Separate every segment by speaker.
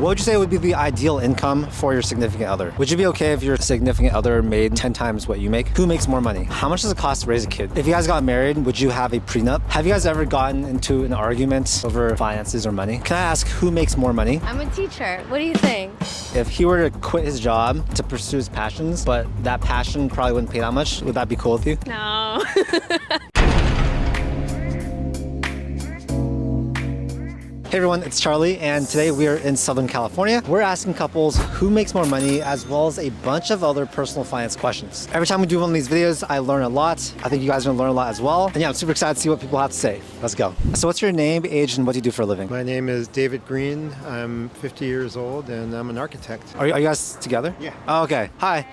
Speaker 1: What would you say would be the ideal income for your significant other? Would you be okay if your significant other made 10 times what you make? Who makes more money? How much does it cost to raise a kid? If you guys got married, would you have a prenup? Have you guys ever gotten into an argument over finances or money? Can I ask who makes more money?
Speaker 2: I'm a teacher. What do you think?
Speaker 1: If he were to quit his job to pursue his passions, but that passion probably wouldn't pay that much, would that be cool with you?
Speaker 2: No.
Speaker 1: Hey everyone, it's Charlie, and today we are in Southern California. We're asking couples who makes more money, as well as a bunch of other personal finance questions. Every time we do one of these videos, I learn a lot. I think you guys are gonna learn a lot as well. And yeah, I'm super excited to see what people have to say. Let's go. So what's your name, age, and what do you do for a living?
Speaker 3: My name is David Green. I'm 50 years old and I'm an architect.
Speaker 1: Are you guys together?
Speaker 3: Yeah.
Speaker 1: Oh, okay. Hi.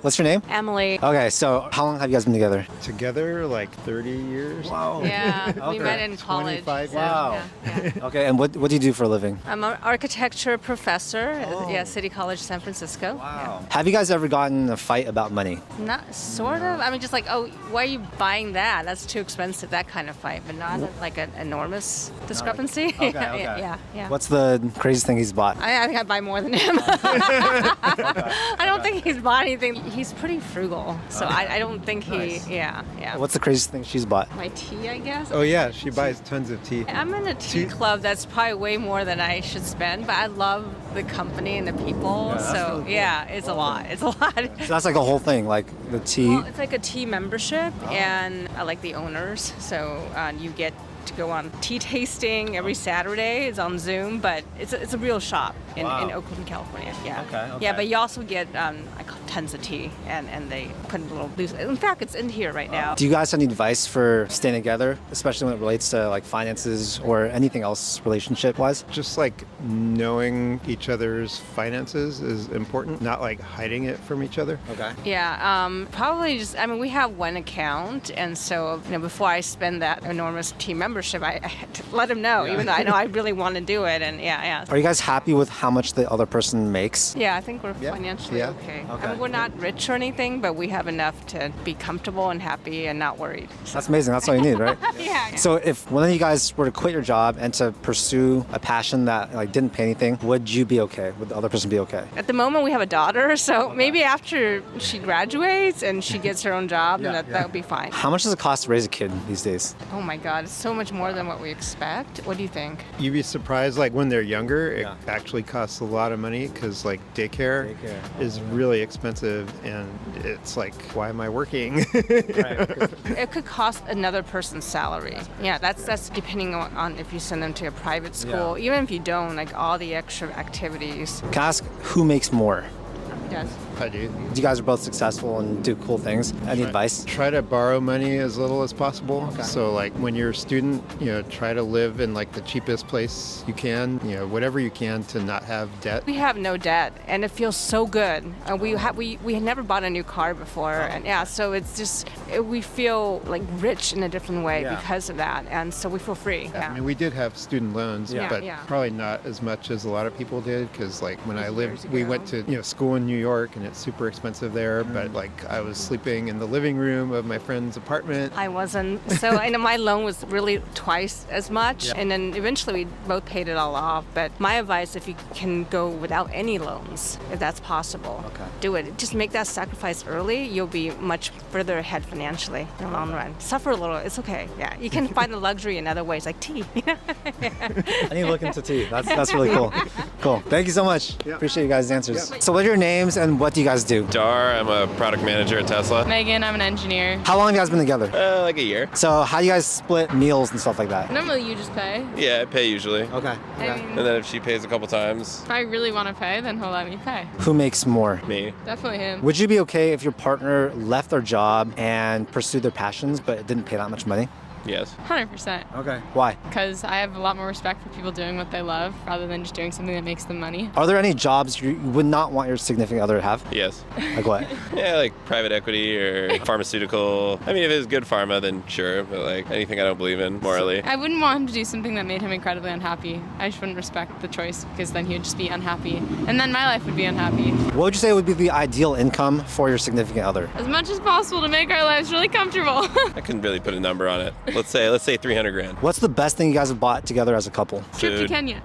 Speaker 1: What's your name?
Speaker 2: Emily.
Speaker 1: Okay, so how long have you guys been together?
Speaker 3: Together like 30 years.
Speaker 1: Wow.
Speaker 2: Yeah, we
Speaker 1: Okay.
Speaker 2: met in college.
Speaker 3: 25
Speaker 2: so,
Speaker 1: Wow.
Speaker 2: yeah.
Speaker 1: Okay, and what do you do for a living?
Speaker 2: I'm an architecture professor
Speaker 1: Oh.
Speaker 2: at City College, San Francisco.
Speaker 1: Wow. Have you guys ever gotten in a fight about money?
Speaker 2: Yeah. Not sort of. I mean, just like, oh, why are you buying that? That's too expensive. That kind of fight, but not like an enormous discrepancy.
Speaker 1: Okay,
Speaker 2: Yeah,
Speaker 1: okay.
Speaker 2: yeah.
Speaker 1: What's the craziest thing he's bought?
Speaker 2: I think I buy more than him. I don't think he's bought anything. He's pretty frugal, so I don't think he.
Speaker 1: Nice.
Speaker 2: Yeah.
Speaker 1: What's the craziest thing she's bought?
Speaker 2: My tea, I guess.
Speaker 3: Oh yeah, she buys tons of tea.
Speaker 2: I'm in a tea club that's probably way more than I should spend, but I love the company and the people.
Speaker 1: Yeah, that's
Speaker 2: So
Speaker 1: really cool.
Speaker 2: yeah, it's a lot. It's a lot.
Speaker 1: So that's like the whole thing, like the tea.
Speaker 2: Well, it's like a tea membership, and I like the owners. So you get to go on tea tasting every Saturday. It's on Zoom, but it's a real shop in Oakland, California. Yeah.
Speaker 1: Okay.
Speaker 2: Yeah, but you also get tons of tea, and they put a little loose. In fact, it's in here right now.
Speaker 1: Do you guys have any advice for staying together, especially when it relates to like finances or anything else relationship-wise?
Speaker 3: Just like knowing each other's finances is important, not like hiding it from each other.
Speaker 1: Okay.
Speaker 2: Yeah, probably just, I mean, we have one account, and so, before I spend that enormous team membership, I had to let him know, even though I know I really want to do it, and yeah.
Speaker 1: Are you guys happy with how much the other person makes?
Speaker 2: Yeah, I think we're financially
Speaker 3: Yeah.
Speaker 2: okay.
Speaker 1: Okay.
Speaker 2: I mean, we're not rich or anything, but we have enough to be comfortable and happy and not worried.
Speaker 1: That's amazing. That's all you need, right?
Speaker 2: Yeah.
Speaker 1: So if one of you guys were to quit your job and to pursue a passion that like didn't pay anything, would you be okay? Would the other person be okay?
Speaker 2: At the moment, we have a daughter, so maybe after she graduates and she gets her own job, then that would be fine.
Speaker 1: How much does it cost to raise a kid these days?
Speaker 2: Oh my God, it's so much more than what we expect. What do you think?
Speaker 3: You'd be surprised, like when they're younger, it actually costs a lot of money because like daycare is really expensive, and it's like, why am I working?
Speaker 2: It could cost another person's salary. Yeah, that's depending on if you send them to a private school. Even if you don't, like all the extra activities.
Speaker 1: Can I ask who makes more?
Speaker 2: Yes.
Speaker 3: I do.
Speaker 1: You guys are both successful and do cool things. Any advice?
Speaker 3: Try to borrow money as little as possible.
Speaker 1: Okay.
Speaker 3: So like when you're a student, try to live in like the cheapest place you can, whatever you can to not have debt.
Speaker 2: We have no debt, and it feels so good. We had never bought a new car before, and so it's just we feel like rich in a different way because of that, and so we feel free. Yeah.
Speaker 3: I mean, we did have student loans, but
Speaker 2: Yeah.
Speaker 3: probably not as much as a lot of people did, because like when I lived, we went to school in New York, and it's super expensive there, but like I was sleeping in the living room of my friend's apartment.
Speaker 2: I wasn't. So and my loan was really twice as much, and then eventually we both paid it all off. But my advice, if you can go without any loans, if that's possible, do it. Just make that sacrifice early. You'll be much further ahead financially in the long run. Suffer a little. It's okay. Yeah, you can find the luxury in other ways, like tea.
Speaker 1: I need to look into tea. That's really cool. Cool. Thank you so much. Appreciate you guys' answers. So what are your names and what do you guys do?
Speaker 4: Dar, I'm a product manager at Tesla.
Speaker 5: Megan, I'm an engineer.
Speaker 1: How long have you guys been together?
Speaker 4: Like a year.
Speaker 1: So how do you guys split meals and stuff like that?
Speaker 5: Normally you just pay.
Speaker 4: Yeah, I pay usually.
Speaker 1: Okay.
Speaker 5: I mean,
Speaker 4: And then if she pays a couple times,
Speaker 5: if I really want to pay, then he'll let me pay.
Speaker 1: Who makes more?
Speaker 4: me.
Speaker 5: Definitely him.
Speaker 1: Would you be okay if your partner left their job and pursued their passions, but it didn't pay that much money?
Speaker 4: Yes.
Speaker 5: 100%.
Speaker 1: Okay. Why?
Speaker 5: Because I have a lot more respect for people doing what they love rather than just doing something that makes them money.
Speaker 1: Are there any jobs you would not want your significant other to have?
Speaker 4: Yes.
Speaker 1: Like what?
Speaker 4: Yeah, like private equity or pharmaceutical. I mean, if it's good pharma, then sure. But like anything I don't believe in morally.
Speaker 5: I wouldn't want him to do something that made him incredibly unhappy. I just wouldn't respect the choice because then he would just be unhappy. And then my life would be unhappy.
Speaker 1: What would you say would be the ideal income for your significant other?
Speaker 5: As much as possible to make our lives really comfortable.
Speaker 4: I couldn't really put a number on it. Let's say 300 grand.
Speaker 1: What's the best thing you guys have bought together as a couple?
Speaker 5: Trip to
Speaker 4: Food.
Speaker 5: Kenya.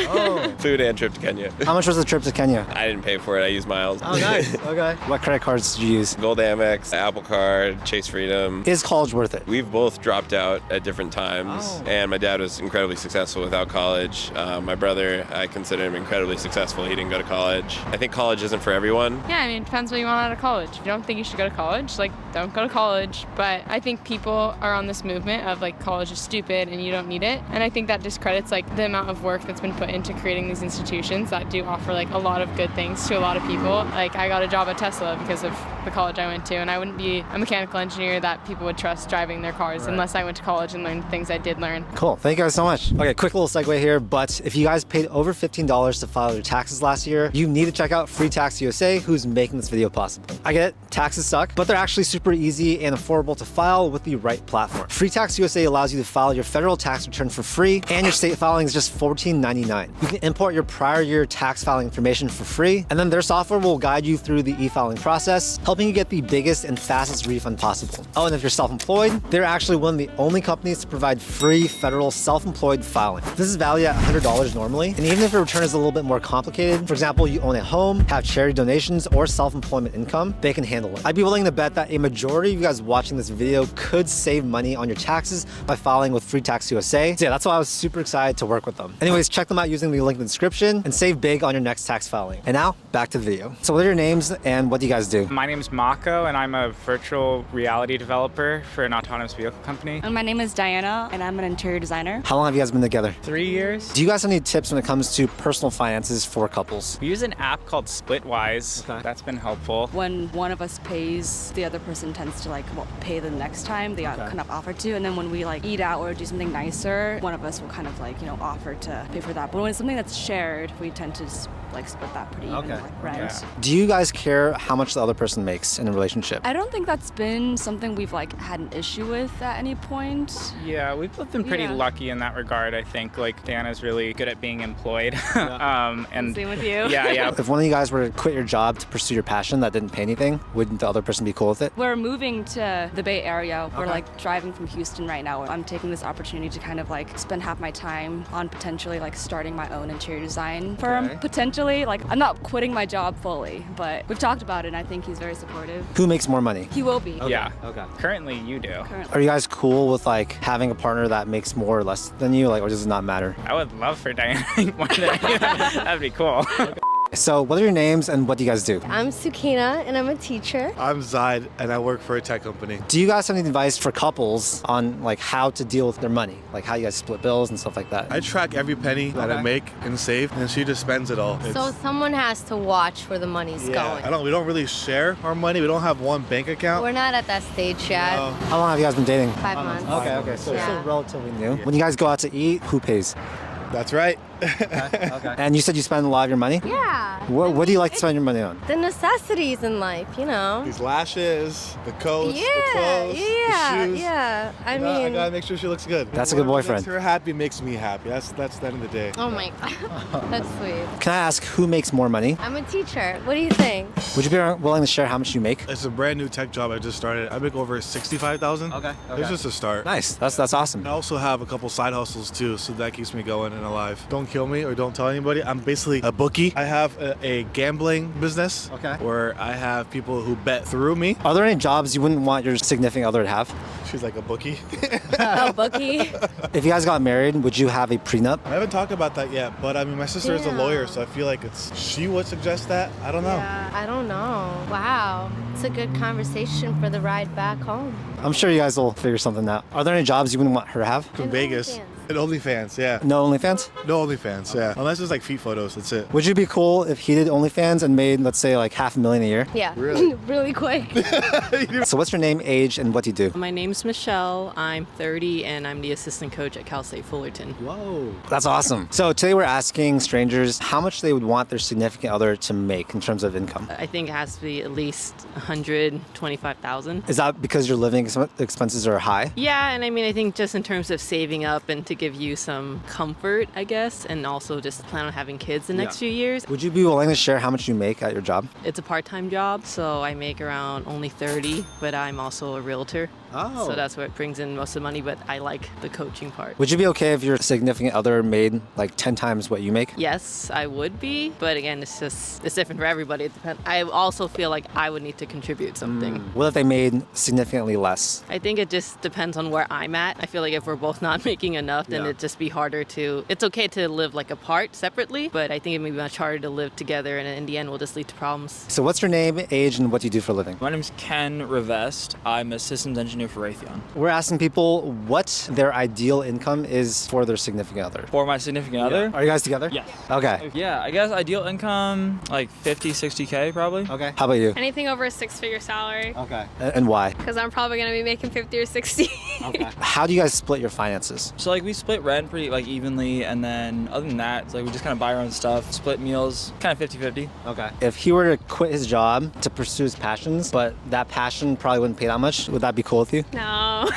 Speaker 1: Oh.
Speaker 4: Food and trip to Kenya.
Speaker 1: How much was the trip to Kenya?
Speaker 4: I didn't pay for it. I used miles.
Speaker 1: Oh, nice. Okay. What credit cards did you use?
Speaker 4: Gold Amex, Apple Card, Chase Freedom.
Speaker 1: Is college worth it?
Speaker 4: We've both dropped out at different times,
Speaker 1: Oh.
Speaker 4: and my dad was incredibly successful without college. My brother, I consider him incredibly successful. He didn't go to college. I think college isn't for everyone.
Speaker 5: Yeah, I mean, it depends what you want out of college. If you don't think you should go to college, like, don't go to college. But I think people are on this movement of, like, college is stupid and you don't need it. And I think that discredits, like, the amount of work that's been put into creating these institutions that do offer, like, a lot of good things to a lot of people. Like, I got a job at Tesla because of the college I went to, and I wouldn't be a mechanical engineer that people would trust driving their cars unless I went to college and learned things I did learn.
Speaker 1: Cool. Thank you guys so much. Okay, quick little segue here, but if you guys paid over $15 to file your taxes last year, you need to check out FreeTaxUSA, who's making this video possible. I get it, taxes suck, but they're actually super easy and affordable to file with the right platform. FreeTaxUSA allows you to file your federal tax return for free, and your state filing is just $14.99. You can import your prior year tax filing information for free, and then their software will guide you through the e-filing process, helping you get the biggest and fastest refund possible. Oh, and if you're self-employed, they're actually one of the only companies to provide free federal self-employed filing. This is valued at $100 normally, and even if your return is a little bit more complicated, for example, you own a home, have charity donations, or self-employment income, they can handle it. I'd be willing to bet that a majority of you guys watching this video could save money on your taxes by filing with FreeTaxUSA. So yeah, that's why I was super excited to work with them. Anyways, check them out using the link in the description and save big on your next tax filing. And now, back to the video. So what are your names and what do you guys do?
Speaker 6: My name is Maco, and I'm a virtual reality developer for an autonomous vehicle company.
Speaker 7: And my name is Diana, and I'm an interior designer.
Speaker 1: How long have you guys been together?
Speaker 6: 3 years.
Speaker 1: Do you guys have any tips when it comes to personal finances for couples?
Speaker 6: We use an app called Splitwise.
Speaker 1: Okay.
Speaker 6: That's been helpful.
Speaker 7: When one of us pays, the other person tends to pay the next time they kind of offer to. And then when we eat out or do something nicer, one of us will kind of offer to pay for that. But when it's something that's shared, we tend to just split that pretty even, rent.
Speaker 6: Yeah.
Speaker 1: Do you guys care how much the other person makes in a relationship?
Speaker 7: I don't think that's been something we've had an issue with at any point.
Speaker 6: Yeah, we've both been pretty
Speaker 7: Yeah.
Speaker 6: lucky in that regard. I think Diana's really good at being employed. And
Speaker 7: Same with you.
Speaker 6: yeah.
Speaker 1: If one of you guys were to quit your job to pursue your passion that didn't pay anything, wouldn't the other person be cool with it?
Speaker 7: We're moving to the Bay Area. We're driving from Houston right now. I'm taking this opportunity to kind of spend half my time on potentially starting my own interior design firm. Potentially, I'm not quitting my job fully, but we've talked about it and I think he's very supportive.
Speaker 1: Who makes more money?
Speaker 7: He will be.
Speaker 6: Yeah.
Speaker 1: Okay.
Speaker 6: Currently, you do.
Speaker 1: Are you guys cool with having a partner that makes more or less than you, or does it not matter?
Speaker 6: I would love for Diana to make more than I do. That'd be cool.
Speaker 1: So what are your names and what do you guys do?
Speaker 8: I'm Sukaina and I'm a teacher.
Speaker 9: I'm Zayd and I work for a tech company.
Speaker 1: Do you guys have any advice for couples on how to deal with their money? How you guys split bills and stuff like that?
Speaker 9: I track every penny that I make and save, and she just spends it all.
Speaker 8: So someone has to watch where the money's going.
Speaker 9: We don't really share our money. We don't have one bank account.
Speaker 8: We're not at that stage yet.
Speaker 9: No.
Speaker 1: How long have you guys been dating?
Speaker 8: 5 months.
Speaker 1: Okay. So it's
Speaker 8: Yeah.
Speaker 1: still relatively new. When you guys go out to eat, who pays?
Speaker 9: That's right.
Speaker 1: Okay. And you said you spend a lot of your money?
Speaker 8: Yeah.
Speaker 1: What do you like to spend your money on?
Speaker 8: The necessities in life,
Speaker 9: These lashes, the coats,
Speaker 8: Yeah,
Speaker 9: the clothes,
Speaker 8: yeah,
Speaker 9: the shoes.
Speaker 8: yeah. I
Speaker 9: I
Speaker 8: mean,
Speaker 9: gotta make sure she looks good.
Speaker 1: That's a good
Speaker 9: Whatever
Speaker 1: boyfriend.
Speaker 9: makes her happy makes me happy. That's the end of the day.
Speaker 8: oh my God. That's sweet.
Speaker 1: Can I ask who makes more money?
Speaker 8: I'm a teacher. What do you think?
Speaker 1: Would you be willing to share how much you make?
Speaker 9: It's a brand new tech job I just started. I make over $65,000.
Speaker 1: Okay.
Speaker 9: It's just a start.
Speaker 1: Nice. That's awesome.
Speaker 9: I also have a couple side hustles too, so that keeps me going and alive. Don't kill me or don't tell anybody. I'm basically a bookie. I have a gambling business where I have people who bet through me.
Speaker 1: Are there any jobs you wouldn't want your significant other to have?
Speaker 9: She's like a bookie.
Speaker 8: A bookie?
Speaker 1: If you guys got married, would you have a prenup?
Speaker 9: I haven't talked about that yet, but I mean, my sister is a lawyer, so I feel like she would suggest that. I don't know.
Speaker 8: Yeah, I don't know. Wow. It's a good conversation for the ride back home.
Speaker 1: I'm sure you guys will figure something out. Are there any jobs you wouldn't want her to have?
Speaker 9: From
Speaker 8: And
Speaker 9: Vegas.
Speaker 8: OnlyFans.
Speaker 9: And OnlyFans, yeah.
Speaker 1: No OnlyFans?
Speaker 9: No OnlyFans, yeah. Unless it's feet photos, that's it.
Speaker 1: Would you be cool if he did OnlyFans and made, let's say, $500,000 a year?
Speaker 8: Yeah.
Speaker 9: Really?
Speaker 8: Really quick.
Speaker 1: So what's your name, age, and what do you do?
Speaker 10: My name's Michelle. I'm 30 and I'm the assistant coach at Cal State Fullerton.
Speaker 1: Whoa. That's awesome. So today we're asking strangers how much they would want their significant other to make in terms of income.
Speaker 10: I think it has to be at least $125,000.
Speaker 1: Is that because your living expenses are high?
Speaker 10: Yeah, and I think just in terms of saving up and to give you some comfort, I guess, and also just plan on having kids the next few years.
Speaker 1: Would you be willing to share how much you make at your job?
Speaker 10: It's a part-time job, so I make around only 30, but I'm also a realtor. So that's where it brings in most of the money, but I like the coaching part.
Speaker 1: Would you be okay if your significant other made like 10 times what you make?
Speaker 10: Yes, I would be, but again, it's different for everybody. It depends. I also feel like I would need to contribute something.
Speaker 1: What if they made significantly less?
Speaker 10: I think it just depends on where I'm at. I feel like if we're both not making enough, then it'd just be harder to... It's okay to live like apart separately, but I think it may be much harder to live together, and in the end will just lead to problems.
Speaker 1: So what's your name, age, and what do you do for a living?
Speaker 11: My name's Ken Revest. I'm a systems engineer for Raytheon.
Speaker 1: We're asking people what their ideal income is for their significant other.
Speaker 11: For my significant other?
Speaker 1: Are you guys together?
Speaker 11: Yes.
Speaker 1: Okay.
Speaker 11: Yeah, I guess ideal income, like 50, 60K probably.
Speaker 1: Okay. How about you?
Speaker 12: Anything over a 6-figure salary.
Speaker 1: Okay. And why?
Speaker 12: Because I'm probably going to be making 50 or 60.
Speaker 1: Okay. How do you guys split your finances?
Speaker 11: So like we split rent pretty like evenly, and then other than that, it's like we just kind of buy our own stuff, split meals, kind of 50-50.
Speaker 1: Okay. If he were to quit his job to pursue his passions, but that passion probably wouldn't pay that much, would that be cool with you?
Speaker 12: No,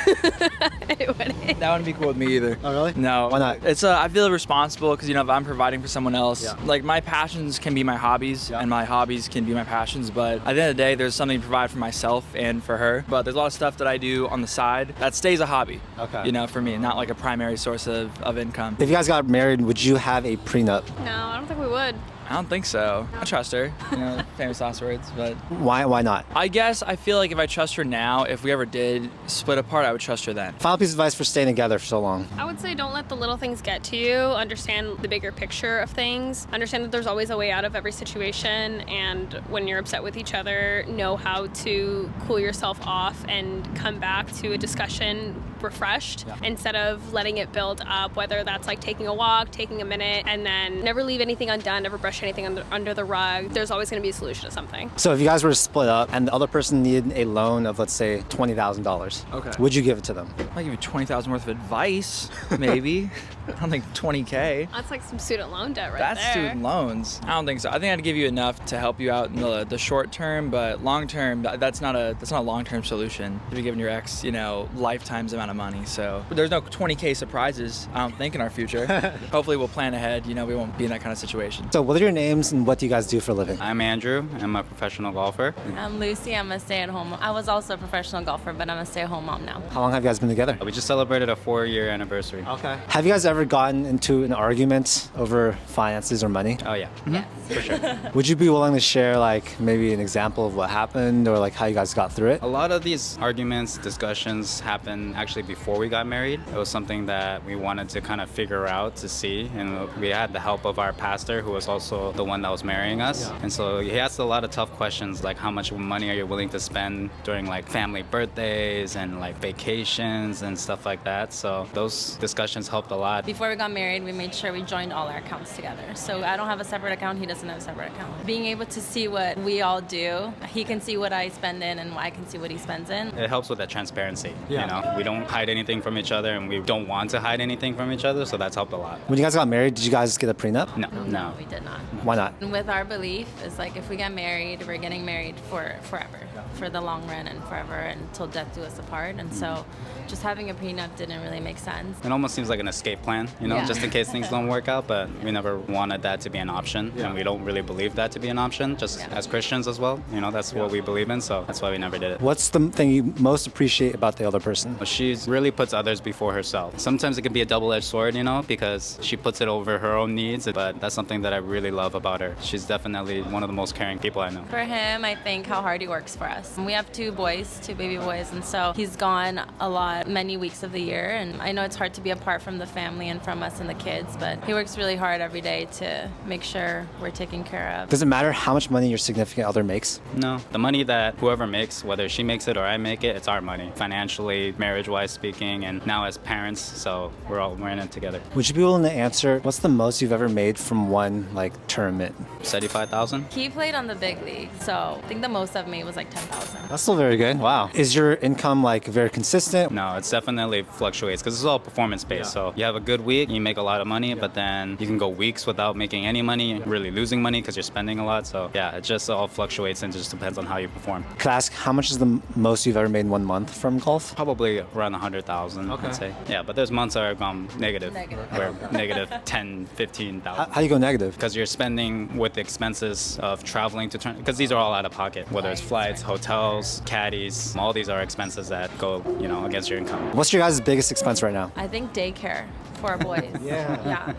Speaker 12: it wouldn't.
Speaker 11: That wouldn't be cool with me either.
Speaker 1: Oh, really?
Speaker 11: No.
Speaker 1: Why not?
Speaker 11: It's I feel responsible because, you know, if I'm providing for someone else, like my passions can be my hobbies and my hobbies can be my passions. But at the end of the day, there's something to provide for myself and for her. But there's a lot of stuff that I do on the side that stays a hobby, you know, for me, not like a primary source of income.
Speaker 1: If you guys got married, would you have a prenup?
Speaker 12: No, I don't think we would.
Speaker 11: I don't think so. I trust her, you know, famous last words, but...
Speaker 1: Why not?
Speaker 11: I guess I feel like if I trust her now, if we ever did split apart, I would trust her then.
Speaker 1: Final piece of advice for staying together for so long.
Speaker 12: I would say don't let the little things get to you. Understand the bigger picture of things. Understand that there's always a way out of every situation, and when you're upset with each other, know how to cool yourself off and come back to a discussion refreshed instead of letting it build up, whether that's like taking a walk, taking a minute, and then never leave anything undone, never brush anything under the rug. There's always going to be a solution to something.
Speaker 1: So if you guys were to split up and the other person needed a loan of, let's say, $20,000,
Speaker 11: okay,
Speaker 1: would you give it to them?
Speaker 11: I might give you $20,000 worth of advice, maybe. I don't think 20K.
Speaker 12: That's like some student loan debt
Speaker 11: That's
Speaker 12: there.
Speaker 11: student loans. I don't think so. I think I'd give you enough to help you out in the short term, but long term, that's not a long-term solution. You're giving your ex, you know, lifetime's amount of money. So there's no 20K surprises, I don't think, in our future. Hopefully we'll plan ahead. You know, we won't be in that kind of situation.
Speaker 1: So what are your names and what do you guys do for a living?
Speaker 13: I'm Andrew. I'm a professional golfer.
Speaker 14: I'm Lucy. I'm a stay-at-home mom. I was also a professional golfer, but I'm a stay-at-home mom now.
Speaker 1: How long have you guys been together?
Speaker 13: We just celebrated a 4-year anniversary.
Speaker 1: Okay. Have you guys ever gotten into an argument over finances or money?
Speaker 13: Oh, yeah.
Speaker 14: Yes.
Speaker 13: For sure.
Speaker 1: Would you be willing to share like maybe an example of what happened or like how you guys got through it?
Speaker 13: A lot of these arguments, discussions happened actually before we got married. It was something that we wanted to kind of figure out to see, and we had the help of our pastor, who was also the one that was marrying us. And so he asked a lot of tough questions, like how much money are you willing to spend during like family birthdays and like vacations and stuff like that. So those discussions helped a lot.
Speaker 14: Before we got married, we made sure we joined all our accounts together. So I don't have a separate account, he doesn't have a separate account. Being able to see what we all do, he can see what I spend in and I can see what he spends in.
Speaker 13: It helps with that transparency. You know, we don't hide anything from each other, and we don't want to hide anything from each other, so that's helped a lot.
Speaker 1: When you guys got married, did you guys get a prenup?
Speaker 13: No.
Speaker 14: We did not.
Speaker 1: Why not?
Speaker 14: And with our belief, is like if we get married, we're getting married for forever, for the long run and forever until death do us apart. And so just having a prenup didn't really make sense.
Speaker 13: It almost seems like an escape plan, you know, just in case things don't work out, but we never wanted that to be an option, and we don't really believe that to be an option, just as Christians as well. You know, that's what we believe in, so that's why we never did it.
Speaker 1: What's the thing you most appreciate about the other person?
Speaker 13: She really puts others before herself. Sometimes it can be a double-edged sword, you know, because she puts it over her own needs, but that's something that I really love about her. She's definitely one of the most caring people I know.
Speaker 14: For him, I think how hard he works for us. We have 2 boys, 2 baby boys, and so he's gone a lot, many weeks of the year, and I know it's hard to be apart from the family and from us and the kids, but he works really hard every day to make sure we're taken care of.
Speaker 1: Does it matter how much money your significant other makes?
Speaker 13: No. The money that whoever makes, whether she makes it or I make it, it's our money, financially, marriage-wise speaking, and now as parents, so we're in it together.
Speaker 1: Would you be willing to answer what's the most you've ever made from one like tournament?
Speaker 13: $75,000.
Speaker 14: He played on the big league, so I think the most I've made was like $10,000.
Speaker 1: That's still very good. Wow. Is your income like very consistent?
Speaker 13: No, it's definitely fluctuates because it's all performance-based. So you have a good week, you make a lot of money, but then you can go weeks without making any money, really losing money because you're spending a lot. So yeah, it just all fluctuates and just depends on how you perform.
Speaker 1: Could I ask how much is the most you've ever made in 1 month from golf?
Speaker 13: Probably around 100,000,
Speaker 1: Okay.
Speaker 13: I'd say. Yeah, but there's months that are gone negative. Where negative 10, 15,000.
Speaker 1: How do you go negative?
Speaker 13: Because you're spending with the expenses of traveling to turn, because these are all out of pocket, whether it's flights, hotels, caddies, all these are expenses that go, against your income.
Speaker 1: What's your guys' biggest expense right now?
Speaker 14: I think daycare for boys.
Speaker 1: Yeah.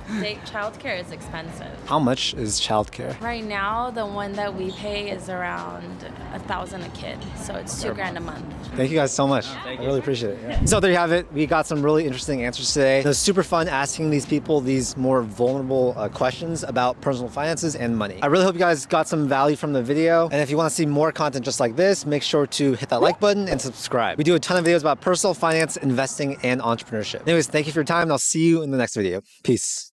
Speaker 14: Childcare is expensive.
Speaker 1: How much is childcare?
Speaker 14: Right now, the one that we pay is around $1,000 a kid, so it's $2,000 a month.
Speaker 1: Thank you guys so much. I really appreciate it. So there you have it. We got some really interesting answers today. It was super fun asking these people these more vulnerable questions about personal finances and money. I really hope you guys got some value from the video. And if you want to see more content just like this, make sure to hit that like button and subscribe. We do a ton of videos about personal finance, investing, and entrepreneurship. Anyways, thank you for your time, and I'll see you in the next video. Peace.